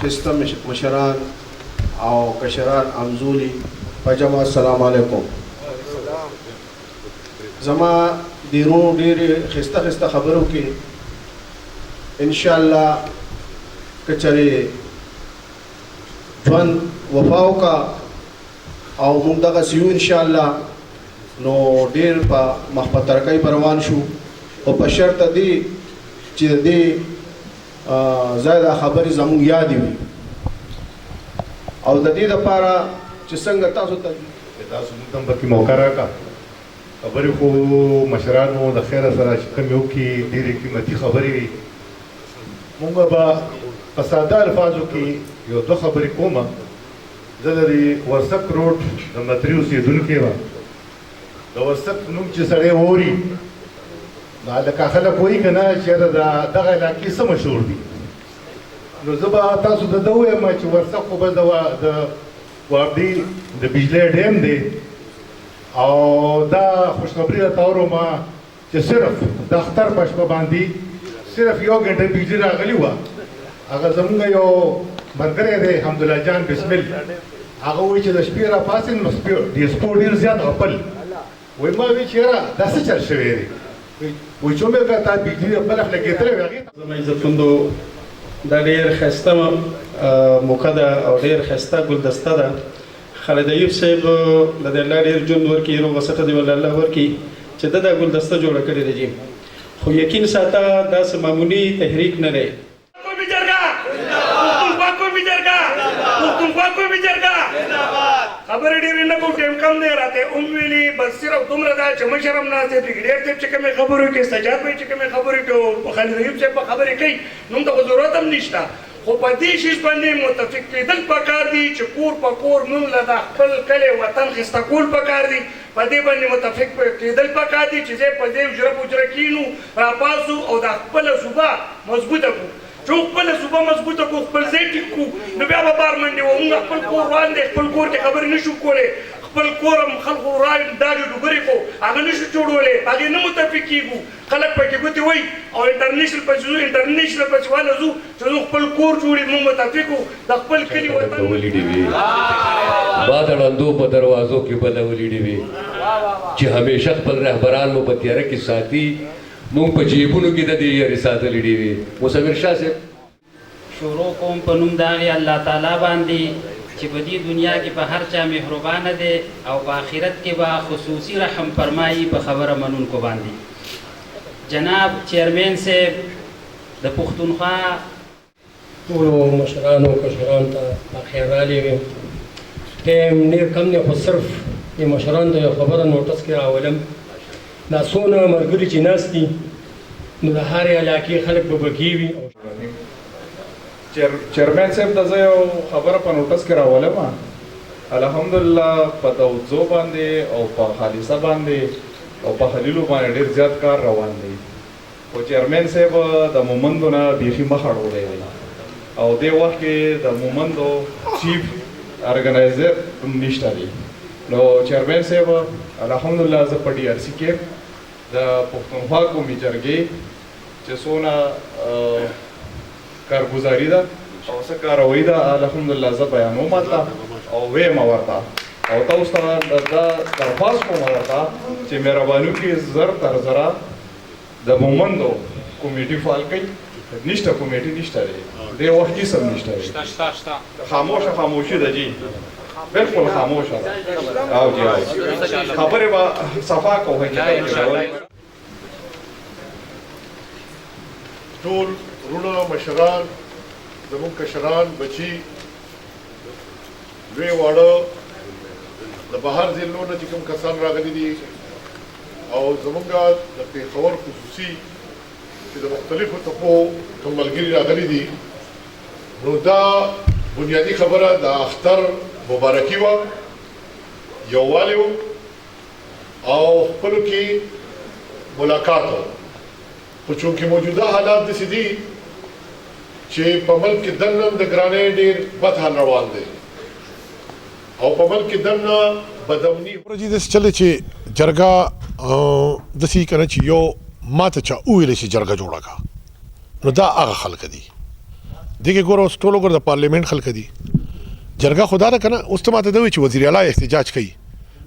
خسته مشران او کشران امزولي پجما السلام علیکم. زما دیرو ډېرې خسته خبرو کې ان شاء الله کچري ژوند وفا وکړه او موږ دغه سیو ان شاء الله نو ډېر په مخ په ترقۍ پر روان شو او په شرط دی چې د دې ځای دا خبرې زموږ یادې وي او د دې دپاره چې څنګه تاسو ته موږ ته هم پکې موقع راکړه خبرې خو مشرانو د خیره سره چې کومې وکړي ډېرې قیمتي خبرې وي. موږ به په ساده الفاظو کې یو دوه خبرې کومه. زه د ورسک روډ د متري اوسېدونکی وم. د ورسک نوم چې سړی واوري لکه خلک وایي که نه چېرته دغه علاقې څه مشهور دي، نو زه به تاسو ته ده ووایم چې ورسک خو به د وابدي د بجلی ډیم دی او دا خوشخبري درته واورم چې صرف د اختر په شپه باندې صرف یو ګنټه بجلي راغلې وه. هغه زمونږ یو ملګری دی حمدالله جان بسمل، هغه وایي چې د شپې راپاڅېد نو ډیسپو ډېر زیات غپل. وایي ما وایي چې یاره دا څه چل شوی دی؟ وایي چې عمر که تا بجلي بلف لګېدلی وي هغې زما عزتمندو دا ډېر ښایسته موقع ده او ډېر ښایسته ګلدسته ده. خالد ایوب صاحب د دې الله ډېر ژوند ورکړي، روغ وسطه دې ولله الله ورکړي چې ده دا ګلدسته جوړه کړې ده جي. خو یقین ساته داسې معمولي تحریک نه دی. خبرې ډېرې نه کوو، ټایم کم دی. راته هم ویلي بس صرف دومره ده چې مشر هم ناست دی، برګېډیر صاحب چې کومې خبرې کوي، سجاد بھائی چې کومې خبرې کوي، خالد ایوب صاحب به خبرې کوي، نو ته خو ضرورت هم نشته. خو په دې شیز باندې متفق کېدل پکار دي چې کور په کور موږ له د خپل کلي وطن ښایسته کول پکار دي. په دې باندې متفق کېدل پکار دي چې زه په دې حجره پجره کښېنو، راپاڅو او د خپله صوبه مضبوطه کړو. چې خپله صوبه مضبوطه کړو، خپل ځای ټیک کړو، نو بیا به بار منډې وو. موږ خپل کور روان دی، خپل کور کې خبرې نه شو کولی، خپل کور هم خلکو داجو ډوبرې کړو، هغه نه شو جوړولی، هغې نه متفق کېږو. خلک پکې ګوتې وایي او انټرنیشنل پسې ځو، انټرنیشنل پسې واله ځو چې زموږ خپل کور جوړي، موږ متفق وو د خپل کلي وطن. باد ړندو په دروازو کې به لولیډې وي چې همیشه خپل رهبران مو په تیاره کې ساتي، موږ په جیبونو کې د دې یارې ساتلې ډې وي. مصور شاه صاحب شروع کوم په نوم د هغې الله تعالی باندې چې په دې دنیا کې په هر چا مهربانه دی او په آخرت کې به خصوصي رحم فرمایي په خبره منونکو باندې. جناب چیرمین صاحب د پښتونخوا ټولو مشرانو کشرانو ته بخیر راغلي وي. ټایم ډېر کم دی، خو صرف دې مشرانو ته یو خبره نوټس کې راولم. دا څونه ملګري چې ناست دي نو د هرې علاقې خلک به پکې وي. چیرمین صاحب ته زه یو خبره په نوټس کې راولم. الحمدلله په توضو باندې او په خالصه باندې او په خلیلو باندې ډېر زیات کار روان دی. خو چیرمین صاحب د مومندو نه بیخي مخ اړولی دی او دې وخت کې د مومندو چیف ارګنایزر نشته دی. نو چیرمین صاحب الحمدلله زه په ډي آر سي کې د پښتونخوا قومي جرګې چې څونه کارګزاري ده او څه کاروي ده الحمدلله زه بیانوم ورته او ویم ورته او تاسو ته دا درخواست کوم ورته چې مهرباني وکړئ زر تر زره د مومندو کمیټي فعال کړئ. نشته کمیټي نشته دی، دې وخت کې سم نشته دی، خاموشي ده جی، بالکل خاموشه ده. او جی خبرې به صفا کوئ. ټول وروڼه مشران زموږ کشران بچي لوی واړه د بهر ضلعو نه چې کوم کسان راغلي دي او زموږ د پېښور خصوصي چې د مختلفو ټپو کوم ملګري راغلي دي، نو دا بنیادي خبره د اختر مبارکي وه، یووالی و او خپلو کې ملاقات و. خو چونکې موجوده حالات داسې دي چې په ملک کې دننه د ګرانۍ ډېر بد حال روان دی او په ملک کې دننه بدامني ورځې داسې چلې چې جرګه داسې که نه چې یو ما ته چا وویلی چې جرګه جوړه کړه، نو دا هغه خلک دي. دغه ګور اوس ټولو ګور د پارلیمنت خلک دي جرګه خدا ده کنه اوس ته ماته دوی چې وزیر اعلی احتجاج کوي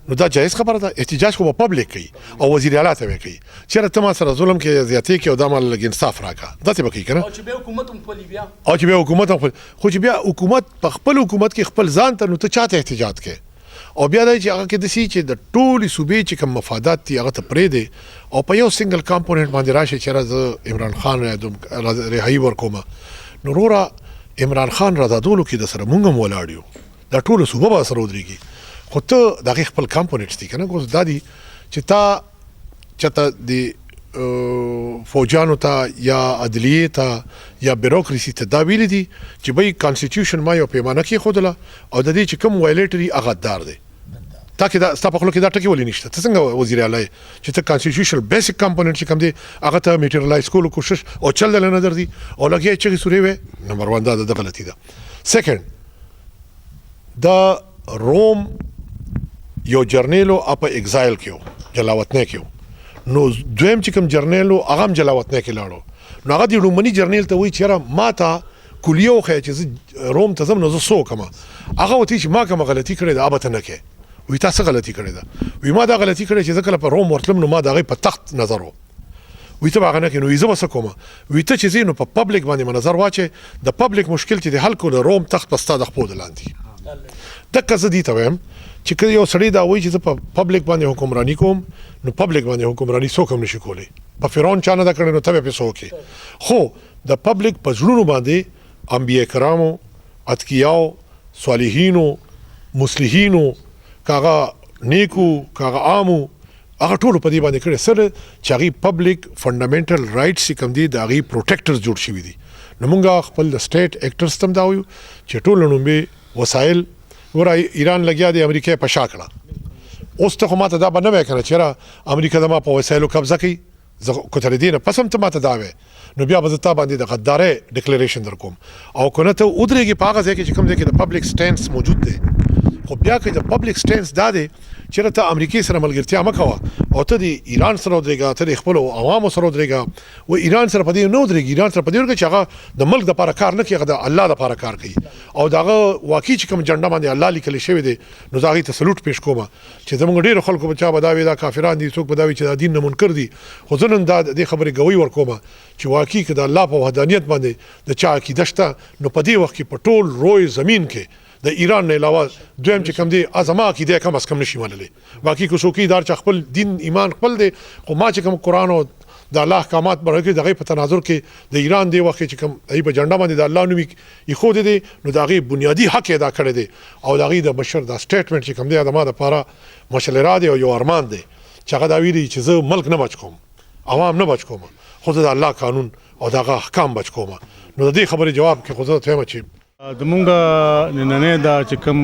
نو دا جایز خبره ده احتجاج خو په پبلک کوي او وزیر اعلی ته کوي چیرې ته ما سره ظلم کې زیاتې کې او دا مال لګ انصاف راکا دا څه بکی کنه او چې به حکومت هم خپل بیا او چې بیا حکومت هم خو چې بیا حکومت په خپل حکومت کې خپل ځان ته نو ته چاته احتجاج کوي او بیا دا چې هغه کې د سي چې د ټولي صوبې چې کوم مفادات دي هغه ته پرې دي او په یو سنگل کمپوننت باندې راشي چې راز عمران خان رهایی ورکوم نو رورا عمران خان رضادولو کې د سره مونږ ولاړیو دا ټول صوبه به سره ودرېږي خو ته دغه خپل کمپوننټس دي کنه کوس دادی چې تا چته د فوجانو ته یا عدلیه ته یا بیروکراسي ته دا ویل دي چې به کانسټیټیوشن ما یو پیمانه کې خودله او د دې چې کوم وایلیټري هغه دار دی تا کې دا ستاسو په خلکو کې دا ټکی ولې نشته ته څنګه وزیر اعلی چې ته کانسټیټیوشنل بیسیک کمپوننټ چې کوم دی هغه ته میټریلایز کولو کوشش او چل دل نه در دي او لګي چې سوري وي نمبر 1 دا د غلطی ده سیکنډ د روم یو جرنیلو اپ ایگزایل کېو جلاوطن کېو نو دویم چې کوم جرنیلو هغه جلاوطن کې لاړو نو هغه د رومنی جرنیل ته وی چیرې ما ته کولیو خې چې روم ته زم نو زه سو کما هغه وتی چې ما کوم غلطي کړې ده ابته نه کې وی تاسو غلطي کړې ده وی ما دا غلطي کړې چې ځکه په روم ورتلم نو ما دا غي په تخت نظر وو وی ته باغ نه کې نو یې زما سکوما وی ته چې زینو په پبلک باندې نظر واچي د پبلک مشکل چې د حل کول روم تخت پستا د خپل لاندې د کزه دي ته ویم چې کله یو سړی دا وایي چې په پبلک باندې حکمرانی کوم نو پبلک باندې حکمرانی څوک هم نشي کولی په فرعون چانه دا کړنو ته په څوک خو د پبلک په ژوندونو باندې انبیاء کرامو اتقیاو صالحینو مصلحینو کاغه نیکو کاغه عامو هغه ټول په دې باندې کړي سره چې هغه پبلک فندامنټل رائټس کوم دي د هغه پروټیکټرز جوړ شوی دي نو موږ خپل د سټیټ اکټرز تم دا وایو چې ټول نومې وسایل ور ایران لګیا دی امریکا په شاکړه اوس ته ماته دا بنه وکړه چې امریکا د ما په وسایلو قبضه کوي زه کوتل دینه پسم ته ماته دا وې نو بیا به تا باندې د غدارې ډیکلیریشن در کوم او کنه ته ودرېږي په هغه ځای کې چې کوم ځای کې د پبلک سټانس موجود دی خو بیا کې د پبلک سټانس دا دی چې ته امریکای سره ملګرتیا مکوه او ته د ایران سره ودرېږه ته د خپل عوامو سره ودرېږه و ایران سره په دې نه ودرېږي ایران سره په دې ورګه چې هغه د ملک د لپاره کار نه کوي هغه د الله د لپاره کار کوي او داغه واقعي چې کوم جنډه باندې الله لیکل شوی دی نو داغه ته سلوټ پیش کوم چې زموږ ډیرو خلکو بچا بداوي دا کافران دي څوک بداوي چې د دین نه منکر دي خو ځنن دا د خبرې گوي ورکوم چې واقعي کې د الله په وحدانیت باندې د چا عقیده شته نو په دې وخت کې په ټول روی زمين کې د ایران نه علاوه دویم چې کوم دی ازما عقیده کم از کم نشي منلې باقي کو څوکیدار چې خپل دین ایمان خپل دی خو ما چې کوم قران او د الله احکامات برکه دغه په تناظر کې د ایران دی وخت چې کوم ای په جنډه باندې د الله نوم یې خو دی نو دغه بنیادی حق ادا کړی دی او دغه د بشر د سټیټمنټ چې کوم دی د ما د لپاره مشل را دی او یو ارمان دی چې هغه دا ویلي چې زه ملک نه بچ کوم عوام نه بچ کوم خو د الله قانون او دغه احکام بچ کوم نو د دې خبرې جواب کې خو زه ته چې د مونږه نننې دا چې کوم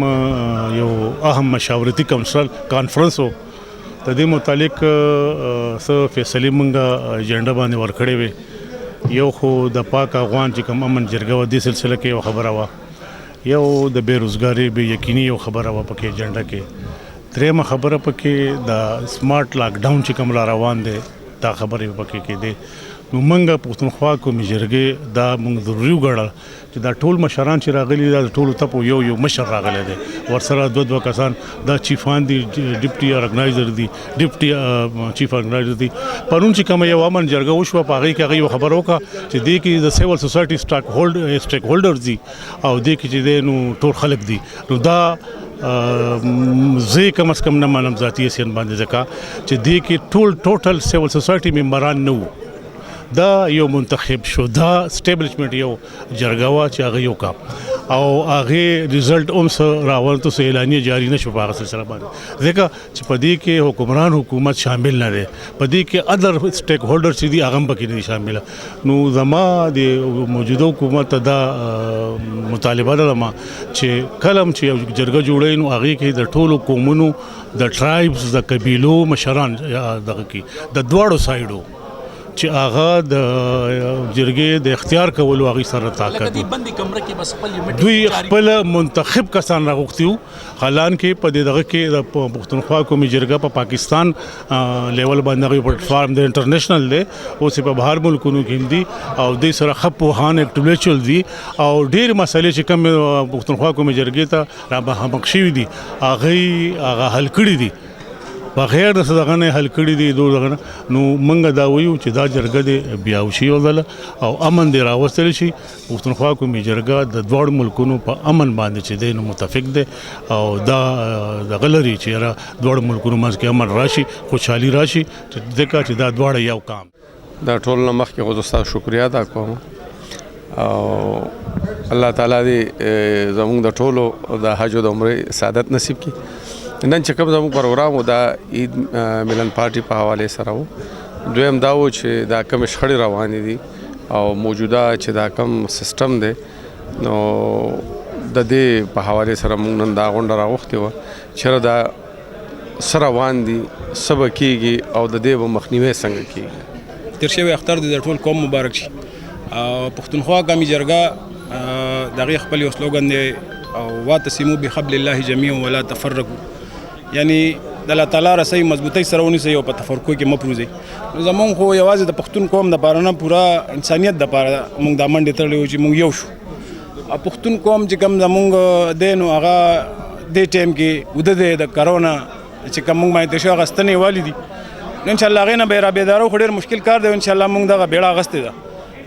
یو اهم مشاورتي کانفرنس وو د دې متعلق څه فیصلې مونږه ایجنډا باندې ورکړې وي یو خو د پاک افغان چې کوم امن جرګه و دې سلسله کې یو خبره وه یو د بیروزګاری به یقیني یو خبره وه پکې ایجنډا کې درېیمه خبره پکې د سمارټ لاک ډاون چې کوم را روان دی دا خبرې پکې کېدې نو منګه پښتونخوا کومې جرګې دا موږ ضروري وګڼل چې دا ټول مشران چې راغلي دا ټول ته یو مشر راغلی دی ورسره دوه کسان دا چیفان دي ډیپټي ارګنایزر دي ډیپټي چیف ارګنایزر دي پرون چې کوم یو امن جرګه وشوه په هغې کې هغه یو خبره وکړه چې دې کې د سیول سوسایټي سټیک هولډرز دي او دې کې چې دی نو ټول خلک دي نو دا زه کم از کم نه منم ذاتي حیثیت باندې ځکه چې دې کې ټوټل سیول سوسایټي ممبران نه وو دا یو منتخب شو دا سټیبلیشمنت یو جرګه وا چې هغه یو کا او هغه ریزلټ هم راوړل ته اعلانیه جاری نشو په هغه سلسله باندې ځکه چې په دې کې حکمران حکومت شامل نه دی په دې کې ادر سټیک هولډر چې دي هغه هم پکې نه شامل نو زما د موجوده حکومت دا مطالبه ده چې کلم چې جرګه جوړې نو هغه کې د ټولو قومونو د ټرایبز د قبیلو مشران دغه کې د دواړو سایډو چې هغه د جرګې د اختیار کولو هغې سره طاقت دوی خپل منتخب کسان راغوښتي وو حالانکې په دې دغه کې د پښتونخوا قومي جرګه په پاکستان لیول باندې هغوی پلیټفارم د انټرنیشنل دی اوس په بهر ملکونو کې هم دي او دوی سره ښه پوهان انټلیکچوال دي او ډېرې مسلې چې کوم پښتونخوا قومي جرګې ته را مخامخ شوي دي هغه حل کړي دي بغیر د دغه نه حل کړي دي نو موږ دا وایو چې دا جرګه دې بیا وشي او امن دې راوستل شي پښتونخوا قومي جرګه د دواړو ملکونو په امن باندې چې دی نو متفق دی او دا دغه لري چې دواړو ملکونو منځ کې امن راشي خوشحالي راشي ځکه چې دا دواړه یو کام دا ټول نه مخکې خو زه ستاسو شکریا ادا کوم او الله تعالی دې زموږ د ټولو د حج او د عمرې سعادت نصیب کړي نن چې کوم زموږ پروګرام و دا عید ملن پارټي په حواله سره و دویم دا و چې دا کوم شخړې روانې دي او موجوده چې دا کوم سیستم دی نو د دې په حواله سره موږ نن دا غونډه راوختې وه چې دا څه روان دي څه به کېږي او د دې به مخنیوی څنګه کېږي تیر شوی اختر د ټول قوم مبارک شي پښتونخوا قومي جرګه د هغې خپل یو سلوګن دی او واعتصموا بحبل الله جميعا ولا تفرقوا یعنی د الله تعالی رسۍ مضبوطۍ سره ونیسئ او په تفرقو کې مه پروزئ نو زمونږ خو یوازې د پښتون قوم دپاره نه پوره انسانیت دپاره مونږ دا منډې تړلې وو چې مونږ یو شو او پښتون قوم چې کوم زمونږ دی نو هغه دې ټایم کې وده دی د کرونا چې کوم مونږ باندې شو هغه ستنې والي دي نو انشاءالله هغې نه به یې رابېدارو خو ډېر مشکل کار دی انشاءالله مونږ دغه بیړه اغوستې ده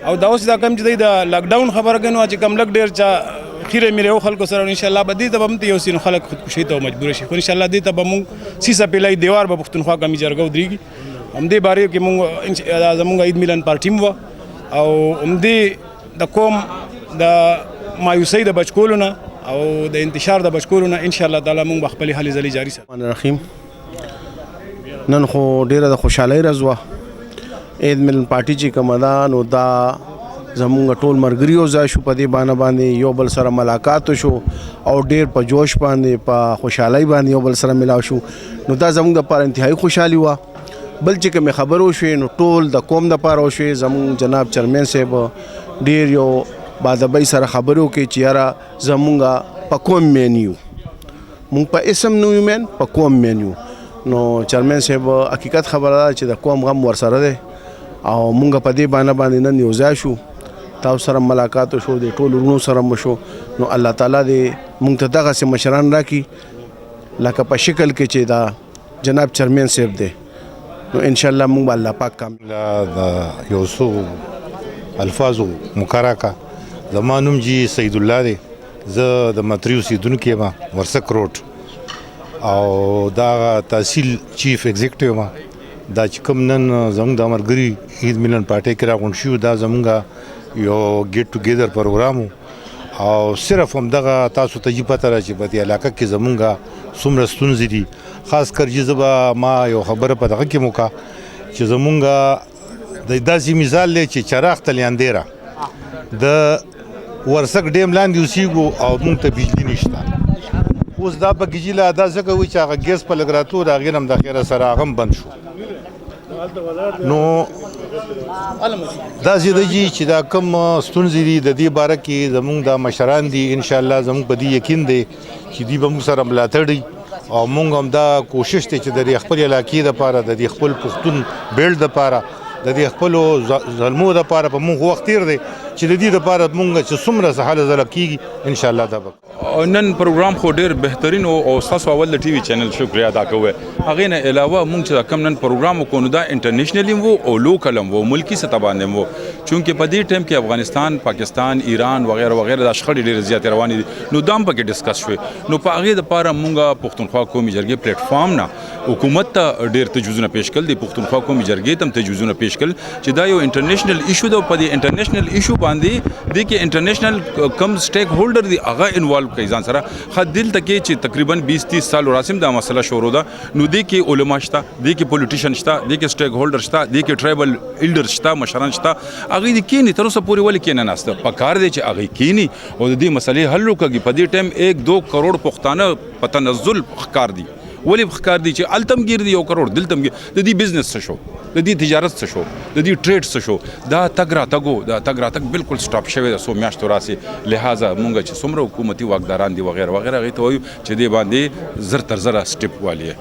او دا اوس دا کوم چې دی د لاکډاون خبره کوي نو چې کوم لږ ډېر چا خیره میره او خلکو سره انشاءالله به دې ته به هم یو سینو خلک خودکشي ته مجبور شي خو انشاءالله دې ته به مونږ سیسه پیلای دیوار به پښتونخوا قومي جرګه ودرېږي همدې بارې کې مونږ زمونږ عید ملن پارټي م وه او همدې د قوم د مایوسۍ د بچ کولو نه او د انتشار د بچ کولو نه انشاءالله تعالی مونږ به خپلې هلې ځلې جاري ساتو. رحیم نن خو ډېره د خوشحالۍ ورځ وه عید ملن پارټي چې کومه ده نو دا زمونږ ټول ملګري یو ځای شو په دې باندې یو بل سره ملاقات وشو او ډېر په جوش باندې په خوشحالۍ باندې یو بل سره ملاو شو نو دا زمونږ دپاره انتهایي خوشحالي وه بل چې کومې خبرې وشوې نو ټول د قوم دپاره وشوې زمونږ جناب چیرمین صاحب ډېر یو باادبۍ سره خبرې وکړې چې یاره زمونږ په قوم مین یو مونږ په اسم نه یو مین په قوم مین یو نو چیرمین صاحب حقیقت خبره ده چې د قوم غم ورسره دی او مونږ په دې باندې نن یو ځای شو تاسو سره ملاقات وشو د ټول ورونو سره مشو نو الله تعالی دې مونږ ته دغسې مشران راکړي لکه په شکل کې چې دا جناب چیرمین صاحب دی نو انشاءالله مونږ به الله پاک کام د یو څو الفاظو مکرکه زما نوم جی سید الله دی زه د متریو اوسېدونکی یم ورسک روډ او دا تحصیل چیف ایگزیکټیو ما دا چې کوم نن زموږ د ملګري عید ملن پارټۍ کې راغونډ شوي دا زموږ یو ګیټ ټوګیدر پروګرام او صرف همدغه تاسو ته یې پته ده چې په دې علاقه کې زموږ څومره ستونزې دي خاص کر چې زه به ما یو خبره په دغه کې موکه چې زموږ د داسې مثال دی چې چراغ ته لیاندېره د ورسک ډیم لاندې اوسېږو او موږ ته بجلي نشته اوس دا په ګیجیله دا ځکه وایي چې هغه ګیس په لږ راتلو د هغې نه هم د خیره سره هغه هم بند شو نو داسې ده چې دا کوم ستونزې دي د دې باره کې زموږ دا مشران دي انشاءالله زموږ په دې یقین دی چې دوی به موږ سره ملاتړ او موږ هم دا کوشش دی چې د دې خپل علاقې دپاره د دې خپل پښتون بیلډ دپاره د دې خپلو ظلمو دپاره په موږ وخت تېر دی چې د دې دپاره موږ چې څومره څه هله ځله کېږي انشاءالله دا به نن پروګرام خو ډېر بهترین او ستاسو اول د ټي وي چینل شکریه ادا کوو هغې نه علاوه موږ چې کوم نن پروګرام وکړو نو دا انټرنیشنل هم و او لوکل هم و ملکي سطح باندې هم و چونکې په دې ټایم کې افغانستان پاکستان ایران وغیره وغیره دا شخړې ډېرې زیاتې روانې دي نو دا هم پکې ډسکس شوې نو په هغې دپاره موږ پښتونخوا قومي جرګې پلیټفارم نه حکومت ته ډېر تجویزونه پیش کړل د پښتونخوا قومي جرګې ته هم تجویزونه پیش کړل چې دا یو انټرنیشنل ایشو ده په دې انټرنیشنل ایشو باندې دې کې انټرنیشنل کم سټیک هولډر دي هغه انوالو کوي ځان سره ښه دلته کې چې تقریبا 20-30 سال وراسم دا مسله شروع ده نو دې کې علما شته دې کې پولیټیشن شته دې کې سټیک هولډر شته دې کې ټرایبل ایلډر شته مشران شته هغوی دې کینی تر اوسه پورې ولې کینه ناسته په کار دی چې هغوی کینی او د دې مسلې حل وکړي په دې ټایم 1-2 کروڑ پښتانه په تنزل ښکار دي ولې ښکار دي چې التم ګیر دی 1 کروڑ دلتم ګیر د دې بزنس څه شو د دې تجارت څه شو د دې ټریډ څه شو دا تګ راتګ بالکل سټاپ شوی د 100 میاشتو راسي لہذا مونږ چې څومره حکومتي واکداران دي وغیرہ وغیرہ هغه ته وایو چې دې باندې زر تر زره سټیپ والی